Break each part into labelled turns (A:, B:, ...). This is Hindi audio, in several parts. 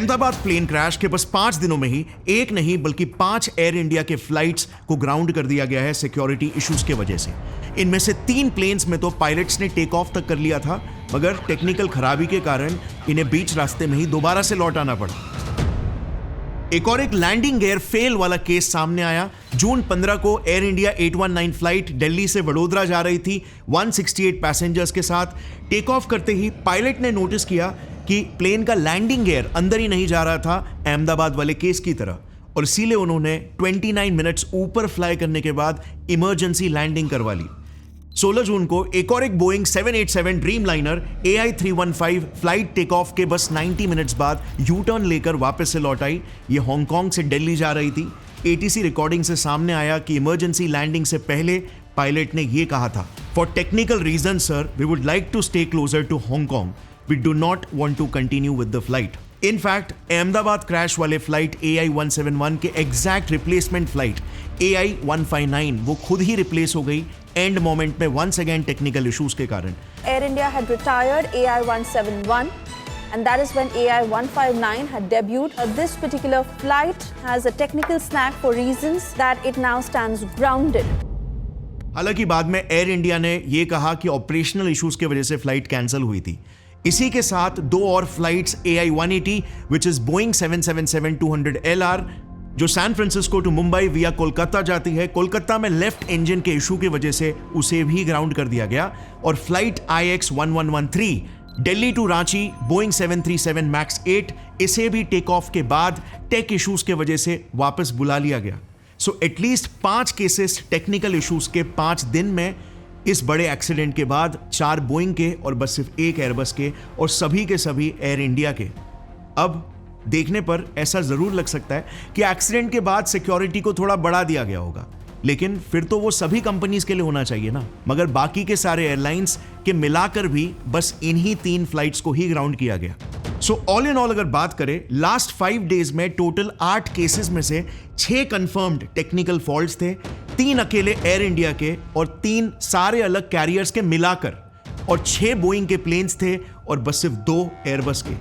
A: अहमदाबाद प्लेन क्रैश के बस 5 दिनों में ही एक नहीं बल्कि 5 एयर इंडिया के फ्लाइट्स को ग्राउंड कर दिया गया है सिक्योरिटी इश्यूज के वजह से। इनमें से 3 प्लेन्स में तो पायलट्स ने टेक ऑफ तक कर लिया था, मगर टेक्निकल खराबी के कारण इन्हें बीच रास्ते में ही दोबारा से लौट आना पड़ा। एक और एक लैंडिंग गियर फेल वाला केस सामने आया। जून 15 को एयर इंडिया 819 फ्लाइट दिल्ली से वडोदरा जा रही थी 168 पैसेंजर्स के साथ। टेक ऑफ करते ही पायलट ने नोटिस किया कि प्लेन का लैंडिंग गियर अंदर ही नहीं जा रहा था, अहमदाबाद वाले केस की तरह, और इसीलिए उन्होंने 29 मिनट्स ऊपर फ्लाई करने के बाद इमरजेंसी लैंडिंग करवा ली। 16 जून को एक और एक Boeing 787 Dreamliner AI315 flight take off के बस 90 मिनट्स बाद यू टर्न लेकर वापस से लौट आई। ये हांगकांग से दिल्ली जा रही थी। ATC रिकॉर्डिंग से सामने आया कि इमरजेंसी लैंडिंग से पहले पायलट ने ये कहा था, for technical reason sir we would like to stay closer to Hong Kong, we do not want to continue with the flight. In fact Ahmedabad crash वाले फ्लाइट AI171 के एग्जैक्ट रिप्लेसमेंट फ्लाइट AI159 वो खुद ही रिप्लेस हो गई एंड मोमेंट में वंस अगेन टेक्निकल इश्यूज के कारण।
B: Air India had retired AI171 and that is when AI159 had debuted. This particular flight has a technical snag for reasons that it now stands grounded.
A: हालांकि बाद में एयर इंडिया ने यह कहा कि ऑपरेशनल इश्यूज की वजह से फ्लाइट कैंसिल हुई थी। इसी के साथ 2 और flights AI180 which is Boeing 777-200LR जो सैन फ्रांसिस्को टू मुंबई विया कोलकाता जाती है, कोलकाता में लेफ्ट इंजन के इशू की वजह से उसे भी ग्राउंड कर दिया गया। और flight IX1113 Delhi to Ranchi Boeing 737 Max 8 इसे भी टेक ऑफ के बाद टेक इश्यूज के वजह से वापस बुला लिया गया। So at least 5 cases technical issues के 5 दिन में। इस बड़े एक्सीडेंट के बाद 4 बोइंग के और बस सिर्फ 1 एयरबस के, और सभी के सभी एयर इंडिया के। अब देखने पर ऐसा जरूर लग सकता है कि एक्सीडेंट के बाद सिक्योरिटी को थोड़ा बढ़ा दिया गया होगा, लेकिन फिर तो वो सभी कंपनीज के लिए होना चाहिए ना। मगर बाकी के सारे एयरलाइंस के मिलाकर भी बस इन्हीं 3 फ्लाइट्स को ही ग्राउंड किया गया। सो ऑल इन ऑल अगर बात करें लास्ट 5 डेज में टोटल 8 केसेस में से 6 कंफर्म्ड टेक्निकल फॉल्ट्स थे, 3 अकेले एयर इंडिया के और 3 सारे अलग कैरियर्स के मिलाकर, और 6 बोइंग के प्लेन्स थे और बस सिर्फ 2 एयरबस के।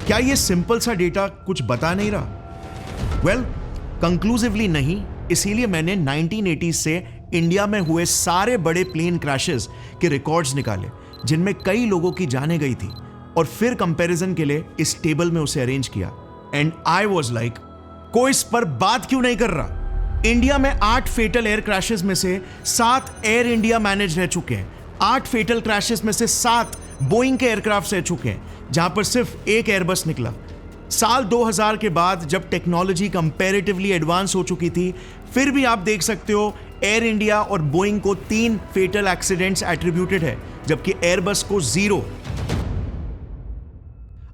A: क्या ये सिंपल सा डेटा कुछ बता नहीं रहा? वेल, कंक्लूसिवली नहीं। इसीलिए मैंने 1980s से इंडिया में हुए सारे बड़े प्लेन क्रैशेस के रिकॉर्ड्स निकाले जिनमें कई लोगों की जानें गई थी, और फिर कंपैरिजन के लिए इस टेबल में उसे अरेंज किया। एंड आई वाज लाइक, कोई इस पर बात क्यों नहीं कर रहा? इंडिया में 8 फेटल एयर क्रैशेस में से 7 एयर इंडिया मैनेज रह चुके हैं। 8 फेटल क्रैशेस में से 7 बोइंग के एयरक्राफ्ट रह चुके हैं, जहां पर सिर्फ 1 एयरबस निकला। साल 2000 के बाद जब टेक्नोलॉजी कंपैरेटिवली एडवांस हो चुकी थी, फिर भी आप देख सकते हो एयर इंडिया और बोइंग को 3 फेटल एक्सीडेंट्स एट्रीब्यूटेड है, जबकि एयरबस को 0।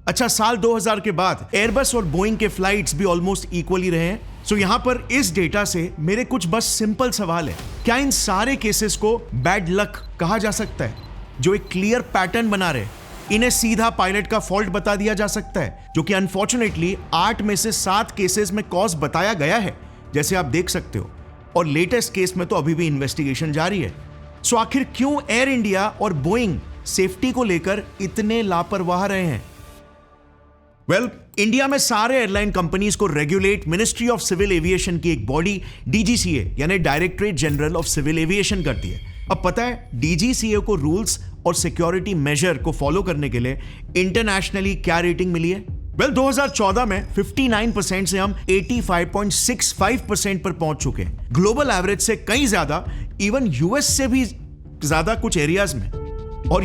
A: अच्छा, साल 2000 के बाद एयरबस और बोइंग के फ्लाइट्स भी ऑलमोस्ट इक्वली रहे हैं। सो यहां पर इस डेटा से मेरे कुछ बस सिंपल सवाल है, क्या इन सारे केसेस को बैड लक कहा जा सकता है जो एक क्लियर पैटर्न बना रहे? इन्हें सीधा पायलट का फॉल्ट बता दिया जा सकता है, जो कि अनफॉर्चुनेटली 8 में से 7 केसेस में कॉज बताया गया है, जैसे आप देख सकते हो, और लेटेस्ट केस में तो अभी भी इन्वेस्टिगेशन जारी है। सो आखिर क्यों एयर इंडिया और बोइंग सेफ्टी को लेकर इतने लापरवाह रहे हैं? वेल, इंडिया में सारे एयरलाइन कंपनीज को regulate ministry of civil aviation की एक बॉडी DGCA यानी directorate general of civil aviation करती है। अब पता है DGCA को रूल्स और सिक्योरिटी मेजर को फॉलो करने के लिए इंटरनेशनली क्या रेटिंग मिली है? वेल, 2014 में 59% से हम 85.65% पर पहुंच चुके हैं। ग्लोबल एवरेज से कहीं ज्यादा, इवन US से भी ज्यादा कुछ एरियाज में। और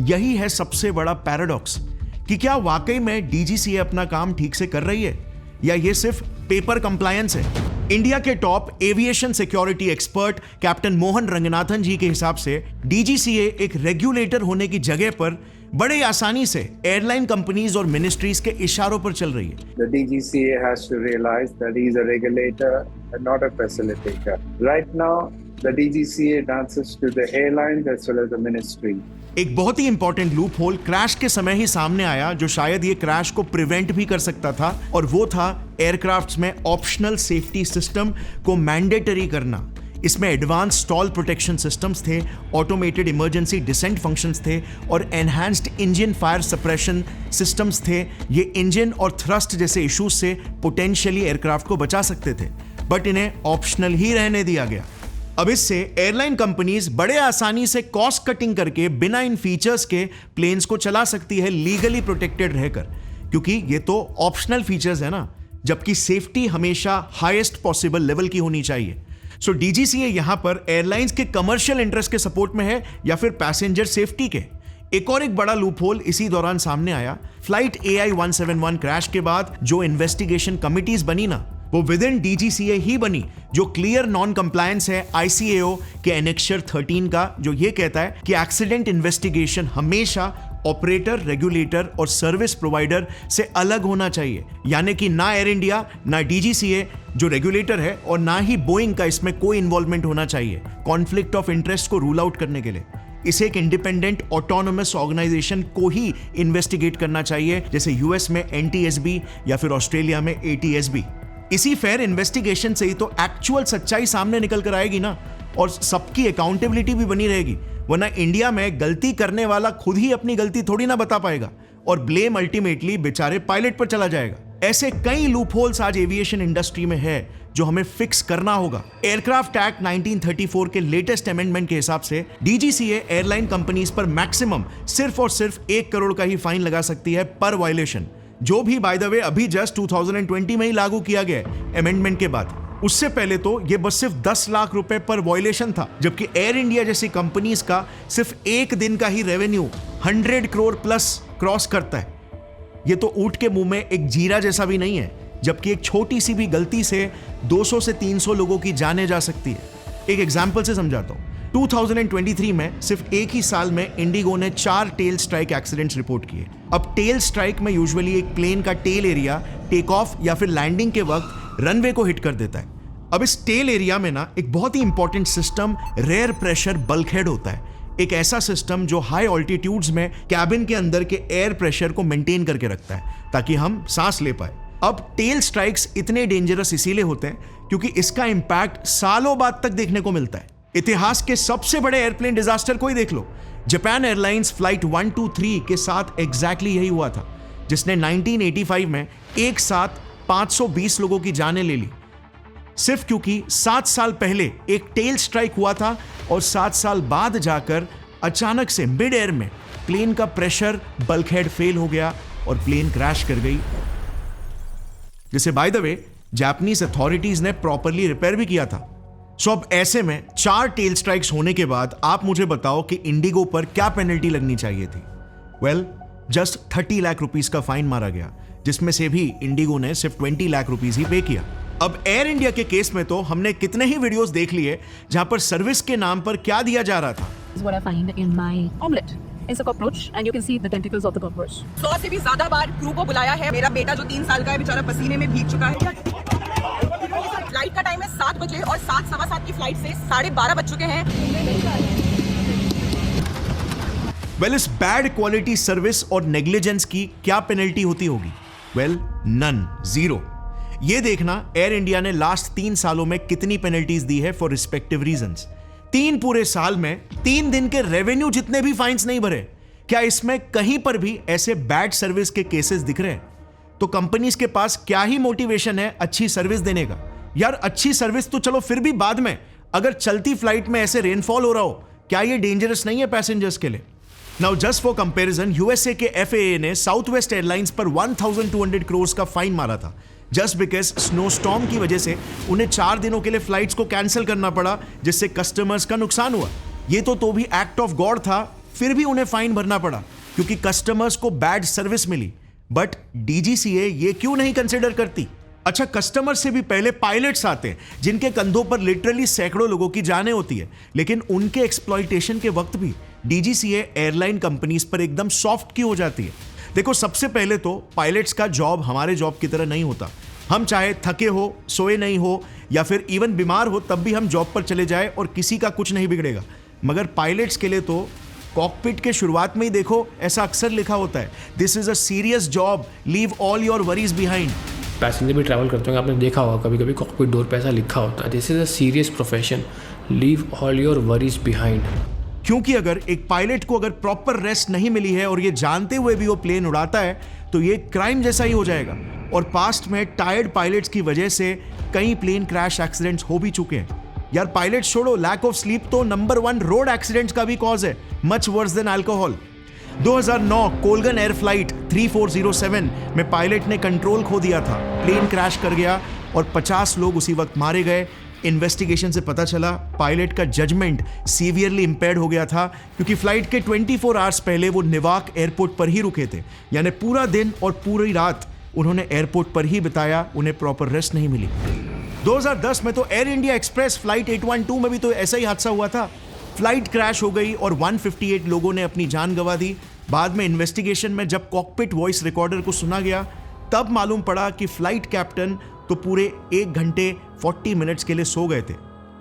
A: यही है सबसे बड़ा पैराडॉक्स कि क्या वाकई में DGCA अपना काम ठीक से कर रही है या ये सिर्फ पेपर कंप्लायंस है? इंडिया के top aviation security expert captain Mohan Ranganathan ji के हिसाब से DGCA एक रेगुलेटर होने की जगह पर बड़े आसानी से एयरलाइन कंपनीज और मिनिस्ट्रीज के इशारों पर चल रही है।
C: The DGCA has to realize that he is a regulator and not a facilitator. Right now, the DGCA dances to the airlines as well as the ministry.
A: एक बहुत ही इंपॉर्टेंट लूप होल क्रैश के समय ही सामने आया, जो शायद ये क्रैश को प्रिवेंट भी कर सकता था, और वो था एयरक्राफ्ट्स में ऑप्शनल सेफ्टी सिस्टम को मैंडेटरी करना। इसमें एडवांस स्टॉल प्रोटेक्शन सिस्टम्स थे, ऑटोमेटेड इमरजेंसी डिसेंट फंक्शंस थे और enhanced engine fire suppression systems थे। ये इंजन और थ्रस्ट जैसे इश्यूज से पोटेंशियली एयरक्राफ्ट को बचा सकते थे, बट इन्हें ऑप्शनल ही रहने दिया गया। अब इससे एयरलाइन कंपनीज बड़े आसानी से कॉस्ट कटिंग करके बिना इन फीचर्स के प्लेन्स को चला सकती है लीगली प्रोटेक्टेड रहकर, क्योंकि ये तो ऑप्शनल फीचर्स है ना, जबकि सेफ्टी हमेशा हाईएस्ट पॉसिबल लेवल की होनी चाहिए। सो डीजीसीए यहां पर एयरलाइंस के कमर्शियल इंटरेस्ट के सपोर्ट में है या फिर पैसेंजर सेफ्टी के। एक और एक बड़ा लूपहोल इसी दौरान सामने आया। फ्लाइट AI-171 क्रैश के बाद जो इन्वेस्टिगेशन कमिटीज बनी ना, वो विद इन डीजीसीए ही बनी, जो क्लियर नॉन कंप्लायंस है ICAO के एनेक्चर 13 का, जो ये कहता है कि एक्सीडेंट इन्वेस्टिगेशन हमेशा ऑपरेटर, रेगुलेटर और सर्विस प्रोवाइडर से अलग होना चाहिए। यानी कि ना एयर इंडिया, ना डीजीसीए जो रेगुलेटर है, और ना ही बोइंग का इसमें कोई इन्वॉल्वमेंट होना चाहिए कॉन्फ्लिक्ट ऑफ इंटरेस्ट को रूल आउट करने के लिए। इसे एक इंडिपेंडेंट ऑटोनोमस ऑर्गेनाइजेशन को ही इन्वेस्टिगेट करना चाहिए, जैसे यूएस में NTSB या फिर ऑस्ट्रेलिया में ATSB। इसी फेयर इन्वेस्टिगेशन से ही तो एक्चुअल सच्चाई सामने निकल कर आएगी ना, और सबकी अकाउंटेबिलिटी भी बनी रहेगी। वरना इंडिया में गलती करने वाला खुद ही अपनी गलती थोड़ी ना बता पाएगा और ब्लेम अल्टीमेटली बेचारे पायलट पर चला जाएगा। ऐसे कई लूपहोल्स आज एविएशन इंडस्ट्री में है जो हमें फिक्स करना होगा। एयरक्राफ्ट एक्ट 1934 के लेटेस्ट अमेंडमेंट के हिसाब से डीजीसीए एयरलाइन कंपनीज पर मैक्सिमम सिर्फ और सिर्फ 1 करोड़ का ही फाइन लगा सकती है पर वायलेशन, जो भी बाय द वे अभी जस्ट 2020 में ही लागू किया गया है अमेंडमेंट के बाद। उससे पहले तो ये बस सिर्फ 10 लाख रुपए पर वायलेशन था, जबकि एयर इंडिया जैसी कंपनीज का सिर्फ एक दिन का ही रेवेन्यू 100 करोड़ प्लस क्रॉस करता है। ये तो ऊंट के मुंह में एक जीरा जैसा भी नहीं है, जबकि एक छोटी सी भी गलती से 200 से 300 लोगों की जाने जा सकती है। एक एग्जाम्पल से समझाता हूं। 2023 में सिर्फ एक ही साल में इंडिगो ने 4 टेल स्ट्राइक एक्सीडेंट्स रिपोर्ट किए। अब टेल स्ट्राइक में यूजुअली एक प्लेन का टेल एरिया टेक ऑफ या फिर लैंडिंग के वक्त रनवे को हिट कर देता है। अब इस टेल एरिया में ना एक बहुत ही important system rear pressure bulkhead होता है, एक ऐसा सिस्टम जो हाई ऑल्टीट्यूड्स में कैबिन के अंदर के एयर प्रेशर को मेंटेन करके रखता है ताकि हम सांस ले पाए। अब टेल स्ट्राइक्स इतने डेंजरस इसीलिए होते हैं क्योंकि इसका इंपैक्ट सालों बाद तक देखने को मिलता है। इतिहास के सबसे बड़े एयरप्लेन डिजास्टर को ही देख लो, जापान एयरलाइंस फ्लाइट 123 के साथ एग्जैक्टली यही हुआ था, जिसने 1985 में एक साथ 520 लोगों की जानें ले ली, सिर्फ क्योंकि 7 साल पहले एक टेल स्ट्राइक हुआ था और 7 साल बाद जाकर अचानक से मिड एयर में प्लेन का प्रेशर बल्कहेड फेल हो गया और प्लेन क्रैश कर गई, जिसे by the way Japanese authorities ने प्रॉपरली रिपेयर भी किया था। सो अब ऐसे में 4 टेल स्ट्राइक्स होने के बाद आप मुझे बताओ कि इंडिगो पर क्या पेनल्टी लगनी चाहिए थी। वेल, जस्ट 30 लाख रुपीस का फाइन मारा गया, जिसमें से भी इंडिगो ने सिर्फ 20 लाख रुपीस ही पे किया। अब एयर इंडिया के केस में तो हमने कितने ही वीडियोस देख लिए जहां पर सर्विस के नाम पर क्या दिया जा रहा था।
D: This is what I find in my omelette. It's a cockroach and you can see the tentacles of the cockroach.
E: 100 से भी ज्यादा बार क्रू को बुलाया है। मेरा बेटा जो 3 साल का है बेचारा पसीने में भीग चुका है। फ्लाइट का टाइम है 7 बजे और 7:15 की फ्लाइट से 12:30 बज चुके हैं।
A: वेल, इस बैड क्वालिटी सर्विस और नेग्लिजेंस की क्या पेनल्टी होती होगी? Well, none, 0। ये देखना एयर इंडिया ने लास्ट 3 सालों में कितनी पेनल्टीज दी है फॉर रिस्पेक्टिव रीजंस। 3 पूरे साल में 3 दिन के रेवेन्यू जितने भी फाइन्स नहीं भरे। क्या इसमें कहीं पर भी ऐसे बैड सर्विस के केसेस दिख रहे हैं? तो कंपनीज के पास क्या ही मोटिवेशन है अच्छी सर्विस देने का? यार, अच्छी सर्विस तो चलो फिर भी बाद में, अगर चलती फ्लाइट में ऐसे रेनफॉल हो रहा हो, क्या ये डेंजरस नहीं है पैसेंजर्स के लिए? Now just for comparison, USA के FAA ने साउथवेस्ट एयरलाइंस पर 1200 करोड़ का फाइन मारा था, जस्ट बिकॉज स्नोस्टॉर्म की वजह से उन्हें 4 दिनों के लिए फ्लाइट्स को कैंसिल करना पड़ा, जिससे कस्टमर्स का नुकसान हुआ। ये तो भी एक्ट ऑफ गॉड था, फिर भी उन्हें फाइन भरना पड़ा क्योंकि कस्टमर्स को बैड सर्विस मिली। बट डीजीसीए ये क्यों नहीं कंसिडर करती? अच्छा, कस्टमर से भी पहले पायलट्स आते हैं जिनके कंधों पर लिटरली सैकड़ों लोगों की जानें होती है, लेकिन उनके एक्सप्लॉइटेशन के वक्त भी डीजीसीए एयरलाइन कंपनीज पर एकदम सॉफ्ट क्यों हो जाती है? देखो, सबसे पहले तो पायलट्स का जॉब हमारे जॉब की तरह नहीं होता। हम चाहे थके हो, सोए नहीं हो या फिर इवन बीमार हो, तब भी हम जॉब पर चले जाए और किसी का कुछ नहीं बिगड़ेगा। मगर पायलट्स के लिए तो कॉकपिट के शुरुआत में ही देखो ऐसा अक्सर लिखा होता है, this is a serious job, leave all your worries behind.
F: Passenger भी ट्रैवल करते होंगे, आपने देखा होगा कभी कभी कॉकपिट डोर पे ऐसा लिखा होता है, this is a serious profession, leave all your worries behind.
A: क्योंकि अगर एक पायलट को अगर प्रॉपर रेस्ट नहीं मिली है और ये जानते हुए भी वो प्लेन उड़ाता है तो ये क्राइम जैसा ही हो जाएगा। और पास्ट में टायर्ड पायलट्स की वजह से कई प्लेन क्रैश एक्सीडेंट्स हो भी चुके हैं। यार पायलट छोड़ो, लैक ऑफ स्लीप तो नंबर 1 रोड एक्सीडेंट्स का भी कॉज है, much worse than alcohol. 2009 Colgan air flight 3407 में पायलट ने कंट्रोल खो दिया था, प्लेन क्रैश कर गया और 50 लोग उसी वक्त मारे गए। इन्वेस्टिगेशन से पता चला पायलट का जजमेंट सीवियरली इंपेयर्ड हो गया था, क्योंकि फ्लाइट के 24 आवर्स पहले वो नेवाक एयरपोर्ट पर ही रुके थे, यानी पूरा दिन और पूरी रात उन्होंने एयरपोर्ट पर ही बिताया, उन्हें प्रॉपर रेस्ट नहीं मिली। 2010 में तो एयर इंडिया एक्सप्रेस फ्लाइट 812 में भी तो ऐसा ही हादसा हुआ था, फ्लाइट क्रैश हो गई और 158 लोगों ने अपनी जान गंवा दी। बाद में इन्वेस्टिगेशन में जब कॉकपिट वॉइस रिकॉर्डर को सुना गया तब मालूम पड़ा कि फ्लाइट कैप्टन तो पूरे 1 घंटे 40 मिनट्स के लिए सो गए थे।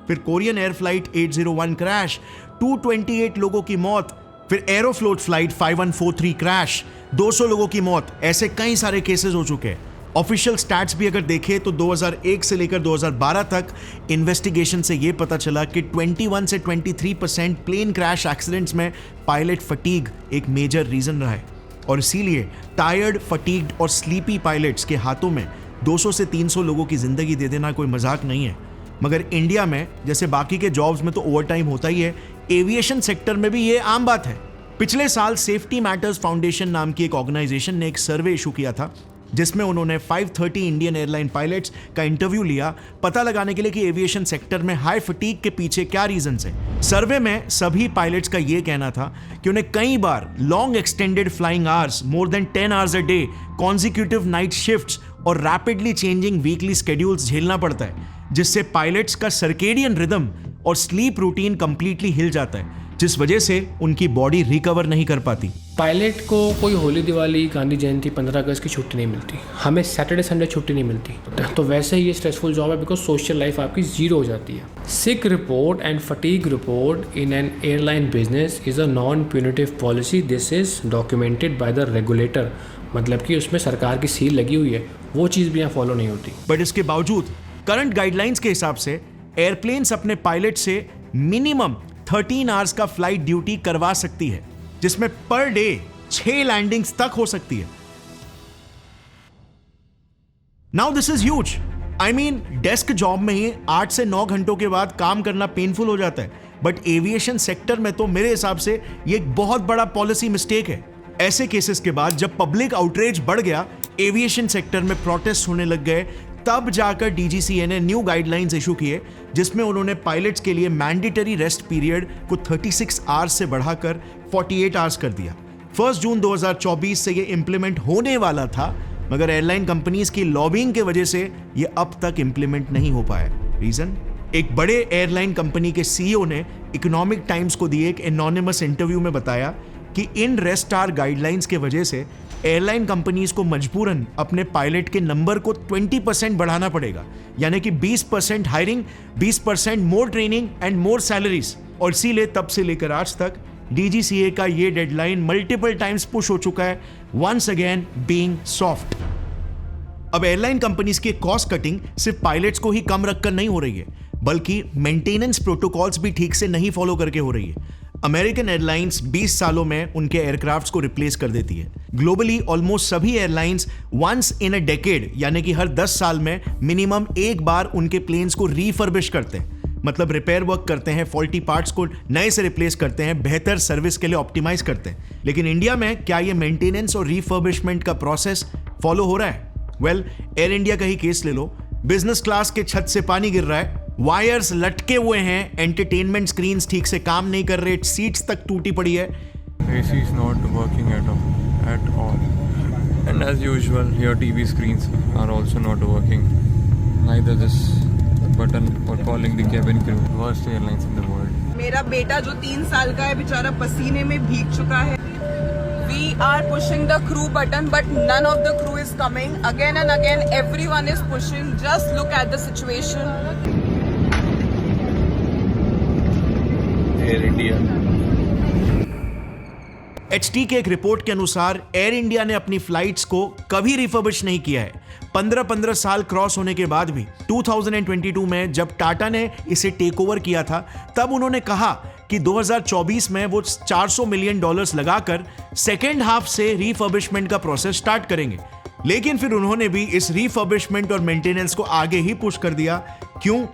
A: फिर कोरियन एयर फ्लाइट 801 क्रैश, 228 लोगों की मौत। फिर एरोफ्लोट फ्लाइट 5143 क्रैश, 200 लोगों की मौत। ऐसे कई सारे केसेस हो चुके हैं। ऑफिशियल स्टैट्स भी अगर देखें तो 2001 से लेकर 2012 तक इन्वेस्टिगेशन से ये पता चला कि 21 से 23% प्लेन क्रैश एक्सीडेंट्स में पायलट फटीग एक मेजर रीजन रहा है। और इसीलिए टायर्ड, फटीग्ड और स्लीपी पायलट्स के हाथों में 200 से 300 लोगों की जिंदगी दे देना कोई मजाक नहीं है। मगर इंडिया में जैसे बाकी के जॉब्स में तो ओवर टाइम होता ही है, एविएशन सेक्टर में भी ये आम बात है। पिछले साल सेफ्टी मैटर्स फाउंडेशन नाम की एक ऑर्गेनाइजेशन ने एक सर्वे इशू किया था, जिसमें उन्होंने 530 इंडियन एयरलाइन पायलट्स का इंटरव्यू लिया, पता लगाने के लिए कि एविएशन सेक्टर में हाई फटीग के पीछे क्या रीजंस है। सर्वे में सभी पायलट्स का यह कहना था कि उन्हें कई बार long extended flying hours, more than 10 hours a day, consecutive night shifts और रैपिडली चेंजिंग वीकली स्केड्यूल्स झेलना पड़ता है, जिससे पायलट्स का सर्केडियन रिदम और स्लीप रूटीन कंप्लीटली हिल जाता है, जिस वजह से उनकी बॉडी रिकवर नहीं कर पाती।
F: पायलट को कोई होली, दिवाली, गांधी जयंती, 15 अगस्त की छुट्टी नहीं मिलती, हमें सैटरडे संडे छुट्टी नहीं मिलती। तो वैसे ही ये स्ट्रेसफुल जॉब है बिकॉज सोशल लाइफ आपकी जीरो हो जाती है। Sick report and fatigue report in an airline business is a non punitive policy. This is documented by the regulator, मतलब कि उसमें सरकार की सील लगी हुई है, वो चीज़ भी यहाँ फॉलो नहीं होती।
A: बट इसके बावजूद करंट गाइडलाइंस के हिसाब से एयरप्लेन्स अपने पायलट से मिनिमम 13 आवर्स का फ्लाइट ड्यूटी करवा सकती है, जिसमें पर डे 6 लैंडिंग्स तक हो सकती है। Now this is huge. I mean desk job में ही 8 से 9 घंटों के बाद काम करना पेनफुल हो जाता है, बट एविएशन सेक्टर में तो मेरे हिसाब से ये एक बहुत बड़ा पॉलिसी मिस्टेक है। ऐसे केसेस के बाद जब पब्लिक आउटरीच बढ़ गया, एविएशन सेक्टर में प्रोटेस्ट होने लग गए, तब जाकर DGCA ने न्यू गाइडलाइंस इशू किए, जिसमें उन्होंने पायलट्स के लिए मैंडेटरी रेस्ट पीरियड को 36 आवर्स से बढ़ाकर 48 आवर्स कर दिया। 1 जून 2024 से ये इंप्लीमेंट होने वाला था, मगर एयरलाइन कंपनीज की लॉबिंग के वजह से ये अब तक इंप्लीमेंट नहीं हो पाया। रीजन? एक बड़े एयरलाइन कंपनी के CEO ने इकोनॉमिक टाइम्स को दिए एक एनोनिमस इंटरव्यू में बताया कि इन रेस्ट आवर गाइडलाइंस के वजह से एयरलाइन कंपनीज को मजबूरन अपने पायलट के नंबर को 20% बढ़ाना पड़ेगा, यानी कि 20% hiring, 20% more training and more salaries. और इसीलिए तब से लेकर आज तक DGCA का ये डेडलाइन मल्टीपल टाइम्स पुश हो चुका है, वंस अगेन बीइंग सॉफ्ट। अब एयरलाइन कंपनीज की कॉस्ट कटिंग सिर्फ पायलट्स को ही कम रखकर नहीं हो रही है, बल्कि मेंटेनेंस प्रोटोकॉल्स भी ठीक से नहीं फॉलो करके हो रही है। अमेरिकन एयरलाइंस 20 सालों में उनके एयरक्राफ्ट्स को रिप्लेस कर देती है। ग्लोबली ऑलमोस्ट सभी airlines once in a decade, यानी कि हर 10 साल में मिनिमम एक बार उनके प्लेन्स को रीफर्बिश करते हैं, मतलब रिपेयर वर्क करते हैं, फॉल्टी पार्ट्स को नए से रिप्लेस करते हैं, बेहतर सर्विस के लिए ऑप्टिमाइज करते हैं। लेकिन इंडिया में क्या ये मेंटेनेंस और रीफर्बिशमेंट का प्रोसेस फॉलो हो रहा है? वेल, एयर इंडिया का ही केस ले लो। बिजनेस क्लास के छत से पानी गिर रहा है, वायर्स लटके हुए हैं, एंटरटेनमेंट स्क्रीन्स ठीक से काम नहीं कर रहे, सीट्स तक टूटी पड़ी है।
G: AC is not working at all. And as usual, your TV screens are also not working. Neither this button for calling the cabin crew. Worst airlines in the world.
E: मेरा बेटा जो 3 साल का है बेचारा पसीने में भीग चुका है। We are pushing the crew button, but none of the crew is coming. Again and again, everyone is pushing. Just look at the situation.
G: Air India.
A: HT के एक रिपोर्ट के अनुसार एयर इंडिया ने अपनी फ्लाइट्स को कभी रिफर्बिश नहीं किया है। 15 साल क्रॉस होने के बाद भी 2022 में जब टाटा ने इसे टेक ओवर किया था, तब उन्होंने कहा कि 2024 में वो $400 मिलियन लगाकर सेकेंड हाफ से रिफर्बिशमेंट का प्रोसेस स्टार्ट करेंगे। लेकिन फिर उन्होंने भी इस रिफर्बिशमेंट और मेंटेनेंस को आगे ही पुश कर दिया। क्यों?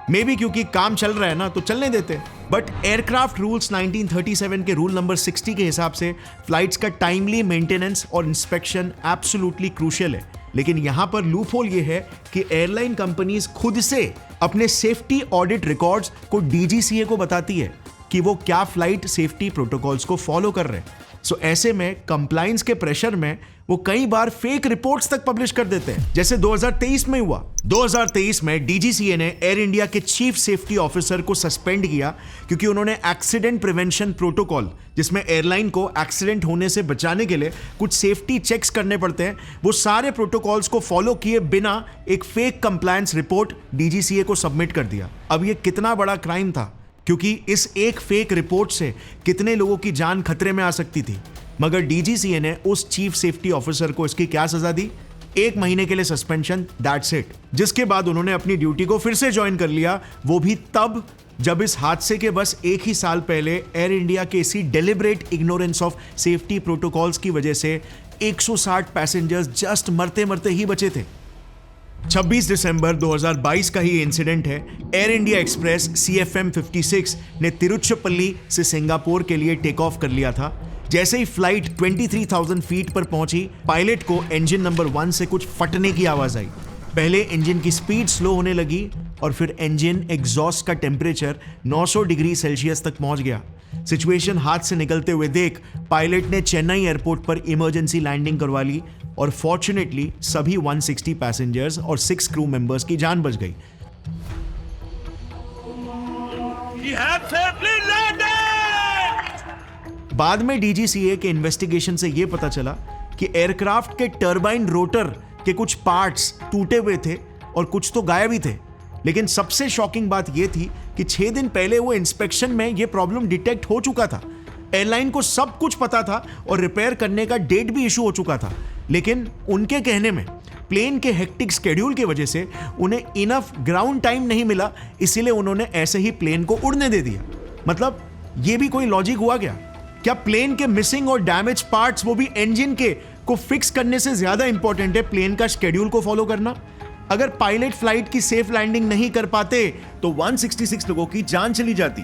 A: मे बी क्योंकि काम चल रहा है ना, तो चलने देते। बट एयरक्राफ्ट रूल्स 1937 के रूल नंबर 60 के हिसाब से फ्लाइट्स का टाइमली मेंटेनेंस और इंस्पेक्शन एब्सोल्युटली क्रूशियल है। लेकिन यहां पर लूप होल ये है कि एयरलाइन कंपनीज खुद से अपने सेफ्टी ऑडिट रिकॉर्ड्स को DGCA को बताती है कि वो क्या फ्लाइट सेफ्टी प्रोटोकॉल्स को फॉलो कर रहे हैं। सो ऐसे में कंप्लायंस के प्रेशर में वो कई बार फेक रिपोर्ट्स तक पब्लिश कर देते हैं, जैसे 2023 में हुआ। 2023 में DGCA ने एयर इंडिया के चीफ सेफ्टी ऑफिसर को सस्पेंड किया क्योंकि उन्होंने एक्सीडेंट प्रिवेंशन प्रोटोकॉल, जिसमें एयरलाइन को एक्सीडेंट होने से बचाने के लिए कुछ सेफ्टी चेक्स करने पड़ते हैं, वो सारे प्रोटोकॉल्स को फॉलो किए बिना एक फेक कंप्लायंस रिपोर्ट DGCA को सबमिट कर दिया। अब ये कितना बड़ा क्राइम था, क्योंकि इस एक फेक रिपोर्ट से कितने लोगों की जान खतरे में आ सकती थी। मगर DGCA ने उस चीफ सेफ्टी ऑफिसर को इसकी क्या सजा दी? 1 महीने के लिए सस्पेंशन, दैट्स इट। जिसके बाद उन्होंने अपनी ड्यूटी को फिर से ज्वाइन कर लिया, वो भी तब जब इस हादसे के बस 1 ही साल पहले एयर इंडिया के इसी deliberate ignorance of safety protocols की वजह से 160 पैसेंजर्स जस्ट मरते मरते ही बचे थे। 26 दिसंबर 2022 का ही इंसिडेंट है। एयर इंडिया एक्सप्रेस CFM 56 ने तिरुचिरापल्ली से सिंगापुर के लिए टेक ऑफ कर लिया था। जैसे ही फ्लाइट 23,000 फीट पर पहुंची, पायलट को इंजन नंबर 1 से कुछ फटने की आवाज आई। पहले इंजन की स्पीड स्लो होने लगी और फिर इंजन एग्जॉस्ट का टेम्परेचर 900 डिग्री सेल्सियस तक पहुंच गया। सिचुएशन हाथ से निकलते हुए देख पायलट ने चेन्नई एयरपोर्ट पर इमरजेंसी लैंडिंग करवा ली और फॉर्चुनेटली सभी 160 पैसेंजर्स और 6 क्रू मेंबर्स की जान बच गई। बाद में DGCA के इन्वेस्टिगेशन से यह पता चला कि एयरक्राफ्ट के टरबाइन रोटर के कुछ पार्ट्स टूटे हुए थे और कुछ तो गायब ही थे। लेकिन सबसे शॉकिंग बात यह थी कि 6 दिन पहले वो इंस्पेक्शन में यह प्रॉब्लम डिटेक्ट हो चुका था। एयरलाइन को सब कुछ पता था और रिपेयर करने का डेट भी इशू हो चुका था। लेकिन उनके कहने में प्लेन के हेक्टिक शेड्यूल की वजह से उन्हें इनफ ग्राउंड टाइम नहीं मिला, इसीलिए उन्होंने ऐसे ही प्लेन को उड़ने दे दिया। मतलब यह भी कोई लॉजिक हुआ क्या? क्या प्लेन के मिसिंग और डैमेज पार्ट्स, वो भी इंजन के, को फिक्स करने से ज्यादा इंपॉर्टेंट है प्लेन का शेड्यूल को फॉलो करना? अगर पायलट फ्लाइट की सेफ लैंडिंग नहीं कर पाते तो 166 लोगों की जान चली जाती।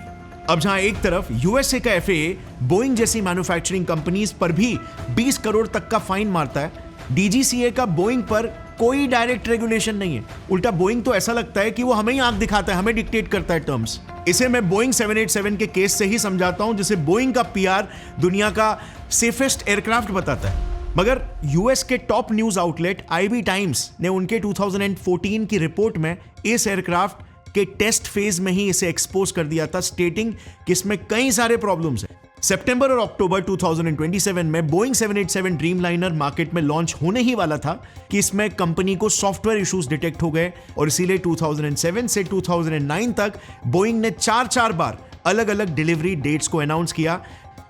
A: अब जहां एक तरफ USA का FAA बोइंग जैसी मैन्युफैक्चरिंग कंपनीज पर भी 20 करोड़ तक का फाइन मारता है, DGCA का बोइंग पर कोई डायरेक्ट रेगुलेशन नहीं है। उल्टा बोइंग तो ऐसा लगता है कि वो हमें ही आंख दिखाता है, हमें डिक्टेट करता है टर्म्स। इसे मैं बोइंग 787 के केस से ही समझाता हूं, जिसे बोइंग का PR दुनिया का सेफेस्ट एयरक्राफ्ट बताता है। मगर US के top news outlet IB times ने उनके 2014 की रिपोर्ट में इस एयरक्राफ्ट के टेस्ट फेज में ही इसे एक्सपोज कर दिया था, स्टेटिंग कि इसमें कई सारे प्रॉब्लम्स हैं। सितंबर और अक्टूबर 2027 में बोइंग 787 ड्रीमलाइनर मार्केट में लॉन्च होने ही वाला था कि इसमें कंपनी को सॉफ्टवेयर इश्यूज डिटेक्ट हो गए और इसीलिए 2007 से 2009 तक बोइंग ने 4 बार अलग अलग डिलीवरी डेट्स को अनाउंस किया।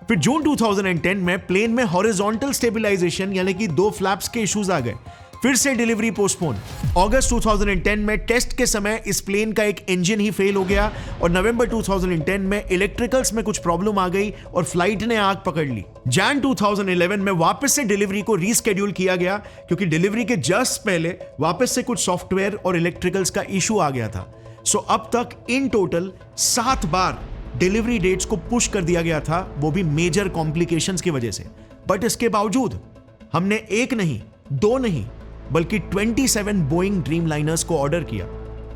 A: फिर जून 2010 में प्लेन में हॉरिजॉन्टल स्टेबलाइजेशन यानी कि 2 फ्लैप्स के इश्यूज आ गए, फिर से डिलीवरी पोस्टपोन। अगस्त 2010 में टेस्ट के समय इस प्लेन का एक इंजन ही फेल हो गया और नवंबर 2010 में इलेक्ट्रिकल्स में कुछ प्रॉब्लम आ गई और फ्लाइट ने आग पकड़ ली। जैन 2011 में वापस से डिलीवरी को रीस्केड्यूल किया गया क्योंकि डिलीवरी के जस्ट पहले वापस से कुछ सॉफ्टवेयर और इलेक्ट्रिकल्स का इशू आ गया था। सो अब तक इन टोटल 7 बार डिलीवरी डेट्स को पुश कर दिया गया था, वो भी मेजर कॉम्प्लिकेशंस की वजह से। बट इसके बावजूद हमने 1 नहीं 2 नहीं बल्कि 27 बोइंग ड्रीमलाइनर्स को ऑर्डर किया।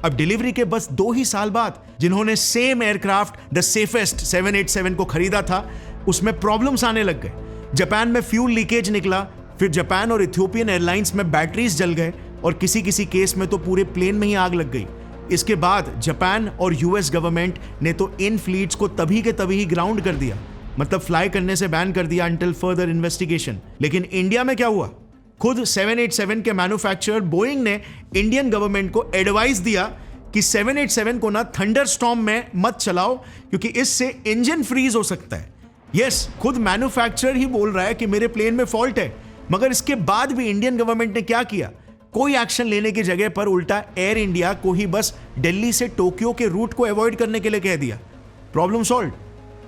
A: अब डिलीवरी के बस 2 ही साल बाद जिन्होंने सेम एयरक्राफ्ट द सेफेस्ट 787 को खरीदा था, उसमें प्रॉब्लम्स आने लग गए। जापान में फ्यूल लीकेज निकला, फिर जापान और इथियोपियन एयरलाइंस में बैटरीज जल गए और किसी केस में तो पूरे प्लेन में ही आग लग गई। इसके बाद जापान और US गवर्नमेंट ने तो इन फ्लीट्स को तभी के तभी ही ग्राउंड कर दिया, मतलब फ्लाई करने से बैन कर दिया अंटिल फर्दर इन्वेस्टिगेशन। लेकिन इंडिया में क्या हुआ? खुद 787 के मैन्युफैक्चरर बोइंग ने इंडियन गवर्नमेंट को एडवाइस दिया कि 787 को ना थंडरस्टॉर्म में मत चलाओ क्योंकि इससे इंजन फ्रीज हो सकता है। यस, खुद मैन्युफैक्चरर ही बोल रहा है कि मेरे प्लेन में फॉल्ट है, मगर इसके बाद भी इंडियन गवर्नमेंट ने क्या किया? कोई एक्शन लेने की जगह पर उल्टा एयर इंडिया को ही बस दिल्ली से टोक्यो के रूट को अवॉइड करने के लिए कह दिया। Problem solve.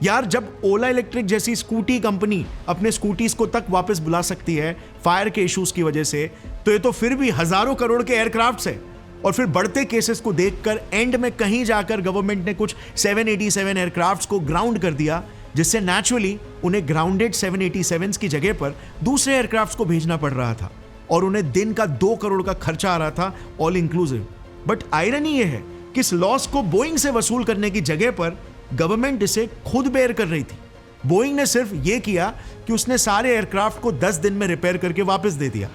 A: यार, जब ओला इलेक्ट्रिक जैसी स्कूटी कंपनी अपने स्कूटीज को तक वापस बुला सकती है फायर के इश्यूज की वजह से, तो ये तो फिर भी हजारों करोड़ के एयरक्राफ्ट्स है। और फिर बढ़ते केसेस को देखकर एंड में कहीं जाकर गवर्नमेंट ने कुछ 787 एयरक्राफ्ट्स को ग्राउंड कर दिया, जिससे नेचुरली उन्हें ग्राउंडेड 787s की जगह पर दूसरे एयरक्राफ्ट्स को भेजना पड़ रहा था और उन्हें दिन का 2 करोड़ का खर्चा आ रहा था ऑल इंक्लूसिव। बट आयरनी यह है कि इस लॉस को बोइंग से वसूल करने की जगह पर गवर्नमेंट इसे खुद बेयर कर रही थी। बोइंग ने सिर्फ यह किया कि उसने सारे एयरक्राफ्ट को 10 दिन में रिपेयर करके वापस दे दिया।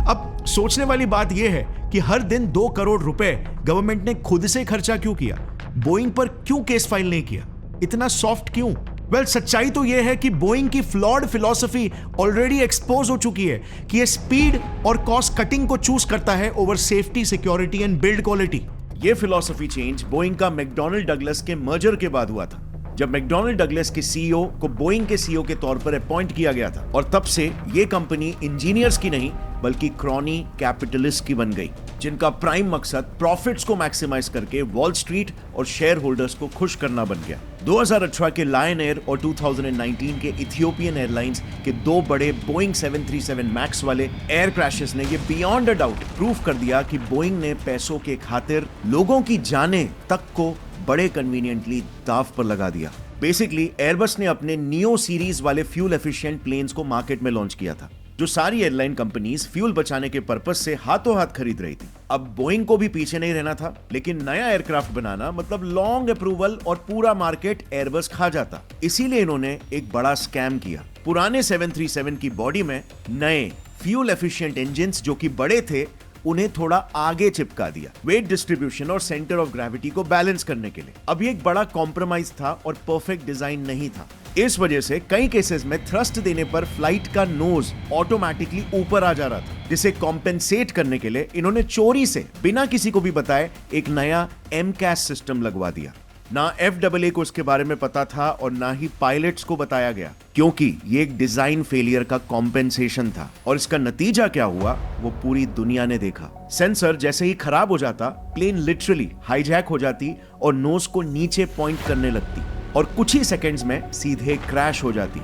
A: अब सोचने वाली बात यह है कि हर दिन 2 करोड़ रुपए गवर्नमेंट ने खुद से खर्चा क्यों किया? बोइंग पर क्यों केस फाइल नहीं किया? इतना सॉफ्ट क्यों? वेल, सच्चाई तो यह है कि बोइंग की फ्लॉड फिलॉसफी ऑलरेडी एक्सपोज हो चुकी है कि ये स्पीड और कॉस्ट कटिंग को चूज करता है over safety, security and build quality. ये फिलॉसफी चेंज बोइंग का मैकडॉनल्ड डगलस के मर्जर के बाद हुआ था, जब मैकडॉनल्ड डगलस के सीईओ को बोइंग के सीईओ के तौर पर अपॉइंट किया गया था। और तब से ये कंपनी इंजीनियर्स की नहीं बल्कि क्रॉनी कैपिटलिस्ट की बन गई, जिनका प्राइम मकसद प्रॉफिट्स को मैक्सिमाइज करके वॉल स्ट्रीट और शेयर होल्डर्स को खुश करना बन गया। 2018 के लायन एयर और 2019 के इथियोपियन एयरलाइंस के 2 बड़े बोइंग 737 मैक्स वाले एयर क्रैशेस ने ये बियॉन्ड अ डाउट प्रूव कर दिया कि बोइंग ने पैसों के खातिर लोगों की जानें तक को बड़े कन्वीनियंटली दांव पर लगा दिया। बेसिकली एयरबस ने अपने नियो सीरीज वाले फ्यूल एफिशिएंट प्लेन्स को मार्केट में लॉन्च किया था, जो सारी एयरलाइन कंपनीज फ्यूल बचाने के पर्पस से हाथों हाथ खरीद रही थी। अब बोइंग को भी पीछे नहीं रहना था, लेकिन नया एयरक्राफ्ट बनाना मतलब लॉन्ग अप्रूवल और पूरा मार्केट एयरबस खा जाता। इसीलिए इन्होंने एक बड़ा स्कैम किया। पुराने 737 की बॉडी में नए फ्यूल एफिशिएंट इंजन्स जो कि बड़े थे उन्हें थोड़ा आगे चिपका दिया, वेट डिस्ट्रीब्यूशन और सेंटर ऑफ ग्रेविटी को बैलेंस करने के लिए। अब ये एक बड़ा कॉम्प्रोमाइज था और परफेक्ट डिजाइन नहीं था। इस वजह से कई केसेस में थ्रस्ट देने पर फ्लाइट का नोज ऑटोमेटिकली ऊपर आ जा रहा था, जिसे कॉम्पेंसेट करने के लिए इन्होंने चोरी से बिना किसी को भी बताए एक नया MCAS सिस्टम लगवा दिया। ना FAA को इसके बारे में पता था और ना ही पायलट्स को बताया गया, क्योंकि ये एक डिजाइन फेलियर का कॉम्पेंसेशन था। और इसका नतीजा क्या हुआ वो पूरी दुनिया ने देखा। सेंसर जैसे ही खराब हो जाता, प्लेन लिटरली हाईजैक हो जाती और नोज को नीचे पॉइंट करने लगती और कुछ ही सेकंड्स में सीधे क्रैश हो जाती।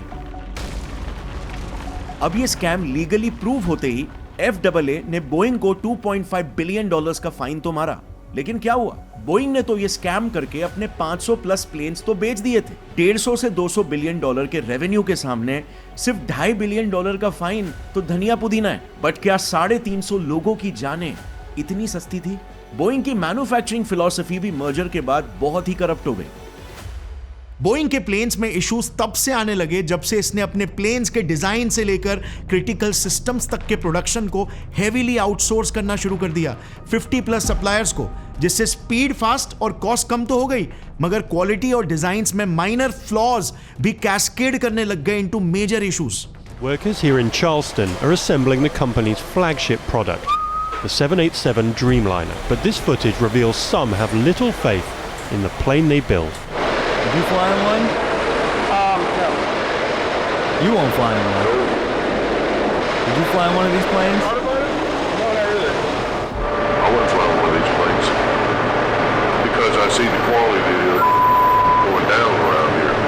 A: अब ये स्कैम लीगली प्रूव होते ही FAA ने बोइंग को $2.5 बिलियन का फाइन तो मारा, लेकिन क्या हुआ? बोइंग ने तो ये स्कैम करके अपने 500 प्लस प्लेन्स तो बेच दिए थे। 150 से 200 बिलियन डॉलर के रेवेन्यू के सामने सिर्फ $2.5 बिलियन का फाइन तो धनिया पुदीना है। बट क्या 350 लोगों की जानें इतनी सस्ती थी? बोइंग की मैन्युफैक्चरिंग फिलॉसफी भी मर्जर के बाद बहुत ही करप्ट हो गई। बोइंग के प्लेन्स में इश्यूज तब से आने लगे जब से इसने अपने प्लेन्स के डिजाइन से लेकर क्रिटिकल सिस्टम्स तक के प्रोडक्शन को हेवीली आउटसोर्स करना शुरू कर दिया 50 प्लस सप्लायर्स को, जिससे स्पीड फास्ट और कॉस्ट कम तो हो गई, मगर क्वालिटी और डिजाइन्स में माइनर फ्लॉज भी कैस्केड करने लग गए into major issues.
H: Workers here in Charleston are assembling the company's flagship product, the 787 Dreamliner. But this footage reveals some have little faith in the plane they build.
I: Did you fly in one? No. You won't fly in one. Did you fly in one of these planes?
J: No, not really. I wouldn't fly in one of these planes because I see the quality going down around here.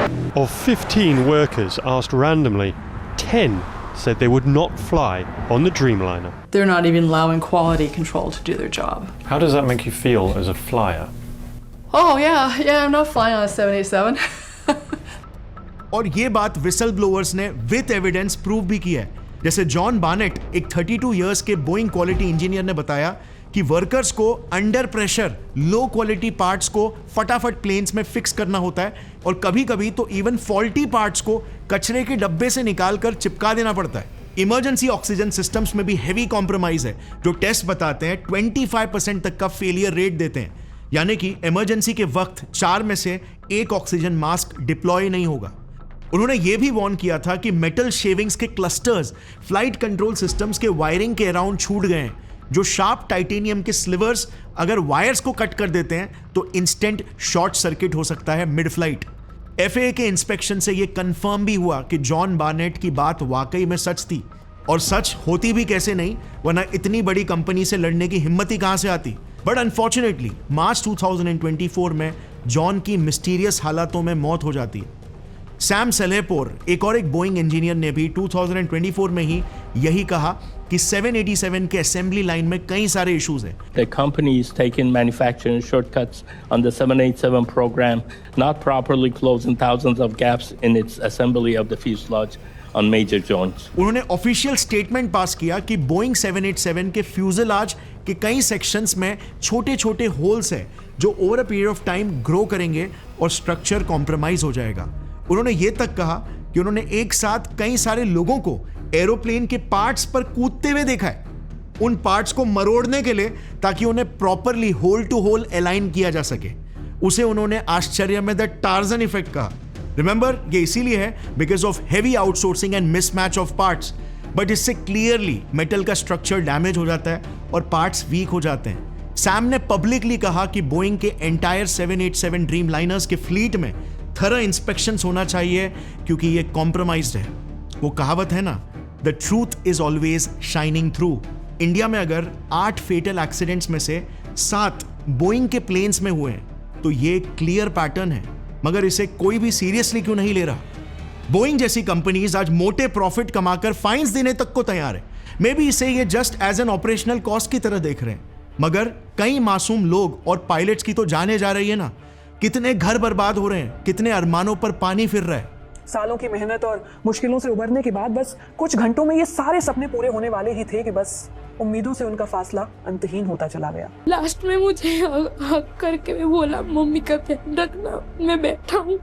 H: Of 15 workers asked randomly, 10 said they would not fly on the Dreamliner.
K: They're not even allowing quality control to do their job.
L: How does that make you feel as a flyer?
K: Oh yeah, I'm not flying on a 787.
A: और ये बात विसल ब्लोअर्स ने विद एविडेंस प्रूव भी किया है। जैसे जॉन बार्नेट, एक 32 इयर्स के बोइंग क्वालिटी इंजीनियर ने बताया कि वर्कर्स को under pressure low quality parts को फटाफट प्लेन्स में फिक्स करना होता है और कभी कभी तो इवन फॉल्टी पार्ट्स को कचरे के डब्बे से निकालकर चिपका देना पड़ता है। इमरजेंसी ऑक्सीजन सिस्टम्स में भी हेवी कॉम्प्रोमाइज है, जो टेस्ट बताते हैं 25% तक का फेलियर रेट देते हैं, यानी कि इमरजेंसी के वक्त 4 में से 1 ऑक्सीजन मास्क डिप्लॉय नहीं होगा। उन्होंने यह भी वार्न किया था कि मेटल शेविंग्स के क्लस्टर्स फ्लाइट कंट्रोल सिस्टम्स के वायरिंग के अराउंड छूट गए हैं, जो शार्प टाइटेनियम के स्लिवर्स अगर वायर्स को कट कर देते हैं तो इंस्टेंट शॉर्ट सर्किट हो सकता है मिड फ्लाइट। FAA के इंस्पेक्शन से ये कंफर्म भी हुआ कि जॉन बार्नेट की बात वाकई में सच थी, और सच होती भी कैसे नहीं, वरना इतनी बड़ी कंपनी से लड़ने की हिम्मत ही कहां से आती। बट अनफॉर्चुनेटली मार्च 2024 में जॉन की मिस्टीरियस हालातों में मौत हो जाती है। सैम सेलेपोर, एक बोइंग इंजीनियर, ने भी 2024 में ही यही कहा कि 787 के असेंबली लाइन में कई सारे इश्यूज हैं।
M: The company is taking manufacturing shortcuts on the 787 program, not properly closing thousands of gaps in its assembly of the fuselage on major joints.
A: उन्होंने ऑफिशियल स्टेटमेंट पास किया कि बोइंग 787 के फ्यूजलाज के कई सेक्शंस में छोटे छोटे होल्स हैं जो over a period of time grow करेंगे और स्ट्रक्चर कॉम्प्रोमाइज हो जाएगा। उन्होंने ये तक कहा कि उन्होंने एक साथ कई सारे लोगों को एरोप्लेन के पार्ट्स पर कूदते हुए देखा है, उन पार्ट्स को मरोड़ने के लिए, ताकि उन्हें properly hole to hole align किया जा सके। उसे उन्होंने आश्चर्य में द टार्जन इफेक्ट कहा। रिमेंबर, ये इसीलिए है because of heavy outsourcing and mismatch of parts, but इससे क्लियरली मेटल का स्ट्रक्चर डैमेज हो जाता है और पार्ट्स वीक हो जाते हैं। सैम ने पब्लिकली कहा कि बोइंग के एंटायर 787 ड्रीम लाइनर्स के फ्लीट में थरा इंस्पेक्शन होना चाहिए क्योंकि ये कॉम्प्रोमाइज्ड है। वो कहावत है ना, the truth is always shining through. India में अगर 8 फेटल एक्सीडेंट्स में से 7 बोइंग के प्लेन्स में हुए हैं तो ये क्लियर पैटर्न है, मगर इसे कोई भी सीरियसली क्यों नहीं ले रहा। बोइंग जैसी कंपनीज आज मोटे प्रॉफिट कमाकर फाइन्स देने तक को तैयार है। मे बी इसे ये just as an operational cost की तरह देख रहे हैं, मगर कई मासूम लोग और पायलट्स की तो जाने जा रही है ना। कितने घर बर्बाद हो रहे हैं, कितने अरमानों पर पानी फिर रहा है।
N: सालों की मेहनत और मुश्किलों से उबरने के बाद बस कुछ घंटों में ये सारे सपने पूरे होने वाले ही थे कि बस उम्मीदों से उनका फासला अंतहीन होता चला गया।
O: लास्ट में मुझे हक करके मैं बोला, मम्मी का ध्यान रखना, मैं बैठा हूँ।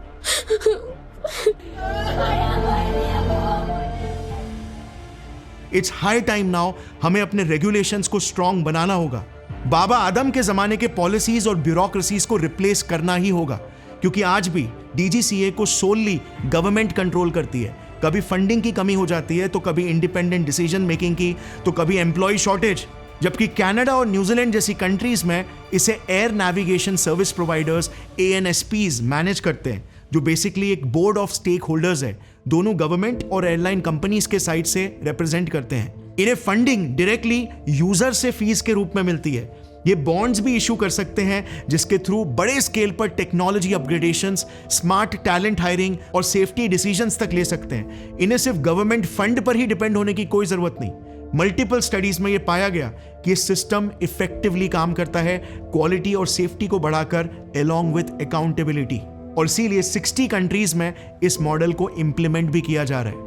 A: इट्स हाई टाइम नाउ, हमें अपने रेगुलेशंस को स्ट्रॉन्ग बनाना होगा। बाबा आदम के जमाने के पॉलिसीज और ब्यूरोक्रेसीज को रिप्लेस करना ही होगा, क्योंकि आज भी DGCA को सोलली गवर्नमेंट कंट्रोल करती है। कभी फंडिंग की कमी हो जाती है, तो कभी इंडिपेंडेंट डिसीजन मेकिंग की, तो कभी एम्प्लॉय शॉर्टेज। जबकि कनाडा और न्यूजीलैंड जैसी कंट्रीज में इसे air navigation service providers ANSPs manage करते हैं, जो बेसिकली एक बोर्ड ऑफ स्टेक होल्डर्स है, दोनों गवर्नमेंट और एयरलाइन कंपनीज के साइड से रिप्रेजेंट करते हैं। इन्हें फंडिंग डायरेक्टली यूजर से फीस के रूप में मिलती है। ये बॉन्ड्स भी इशू कर सकते हैं जिसके थ्रू बड़े स्केल पर technology upgradations, smart talent hiring और सेफ्टी डिसीजंस तक ले सकते हैं। इन्हें सिर्फ गवर्नमेंट फंड पर ही डिपेंड होने की कोई जरूरत नहीं। मल्टीपल स्टडीज में यह पाया गया कि ये सिस्टम इफेक्टिवली काम करता है, क्वालिटी और सेफ्टी को बढ़ाकर अलोंग विद अकाउंटेबिलिटी, और इसीलिए 60 कंट्रीज में इस मॉडल को इंप्लीमेंट भी किया जा रहा है।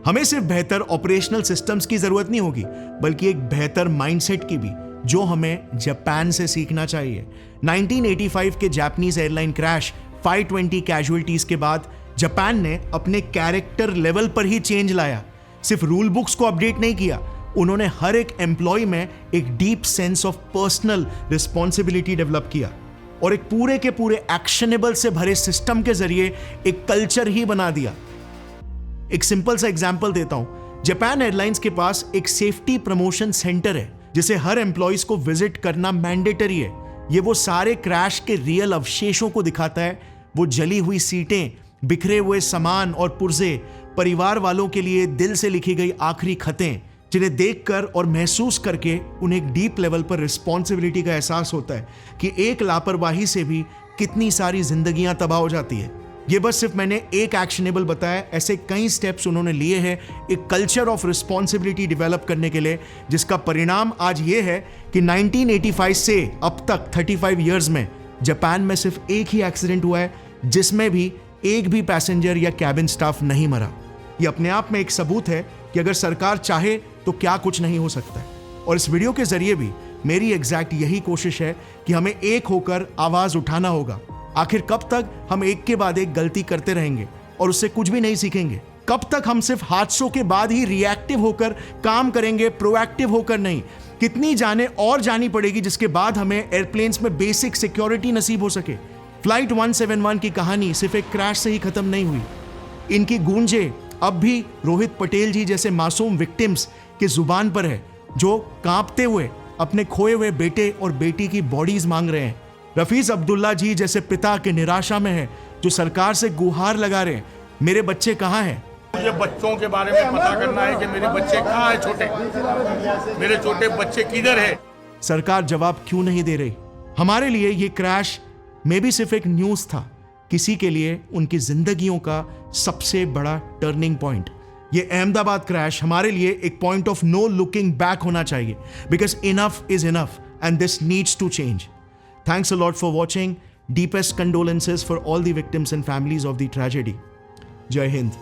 A: हमें सिर्फ बेहतर ऑपरेशनल सिस्टम्स की जरूरत नहीं होगी, बल्कि एक बेहतर माइंडसेट की भी, जो हमें जापान से सीखना चाहिए। 1985 के जापानीज एयरलाइन क्रैश 520 कैजुअलिटीज के बाद जापान ने अपने कैरेक्टर लेवल पर ही चेंज लाया। सिर्फ रूल बुक्स को अपडेट नहीं किया, उन्होंने हर एक एम्प्लॉय में एक deep sense of personal responsibility develop किया और एक पूरे के पूरे एक्शनेबल से भरे सिस्टम के जरिए एक कल्चर ही बना दिया। एक सिंपल सा एग्जांपल देता हूं। जापान एयरलाइंस के पास एक सेफ्टी प्रमोशन सेंटर है जिसे हर एम्प्लॉइज को विजिट करना मैंडेटरी है। ये वो सारे क्रैश के रियल अवशेषों को दिखाता है, वो जली हुई सीटें, बिखरे हुए सामान और पुर्जे, परिवार वालों के लिए दिल से लिखी गई आखिरी खतें, जिन्हें देखकर और महसूस करके उन्हें एक डीप लेवल पर रिस्पॉन्सिबिलिटी का एहसास होता है कि एक लापरवाही से भी कितनी सारी जिंदगियां तबाह हो जाती है। ये बस सिर्फ मैंने एक एक्शनेबल बताया, ऐसे कई स्टेप्स उन्होंने लिए हैं एक कल्चर ऑफ रिस्पॉन्सिबिलिटी डेवलप करने के लिए, जिसका परिणाम आज ये है कि 1985 से अब तक 35 इयर्स में जापान में सिर्फ एक ही एक्सीडेंट हुआ है जिसमें भी एक भी पैसेंजर या कैबिन स्टाफ नहीं मरा। ये अपने आप में एक सबूत है कि अगर सरकार चाहे तो क्या कुछ नहीं हो सकता है। और इस वीडियो के जरिए भी मेरी एग्जैक्ट यही कोशिश है कि हमें एक होकर आवाज उठाना होगा। आखिर कब तक हम एक के बाद एक गलती करते रहेंगे और उससे कुछ भी नहीं सीखेंगे? कब तक हम सिर्फ हादसों के बाद ही रिएक्टिव होकर काम करेंगे, प्रोएक्टिव होकर नहीं? कितनी जाने और जानी पड़ेगी जिसके बाद हमें एयरप्लेन्स में बेसिक सिक्योरिटी नसीब हो सके? फ्लाइट 171 की कहानी सिर्फ एक क्रैश से ही खत्म नहीं हुई। इनकी गूंजे अब भी रोहित पटेल जी जैसे मासूम विक्टिम्स की जुबान पर है, जो कांपते हुए अपने खोए हुए बेटे और बेटी की बॉडीज मांग रहे हैं। रफीज अब्दुल्ला जी जैसे पिता के निराशा में है, जो सरकार से गुहार लगा रहे हैं, मेरे बच्चे कहाँ हैं?
P: मुझे बच्चों के बारे में पता करना है कि मेरे बच्चे कहाँ हैं, छोटे मेरे छोटे बच्चे किधर है।
A: सरकार जवाब क्यों नहीं दे रही? हमारे लिए ये क्रैश में भी सिर्फ एक न्यूज़ था, किसी के लिए उनकी जिंदगियों का सबसे बड़ा टर्निंग पॉइंट। ये अहमदाबाद क्रैश हमारे लिए एक point of no looking back होना चाहिए, because enough is enough and this needs to change. Thanks a lot for watching. Deepest condolences for all the victims and families of the tragedy. Jai Hind.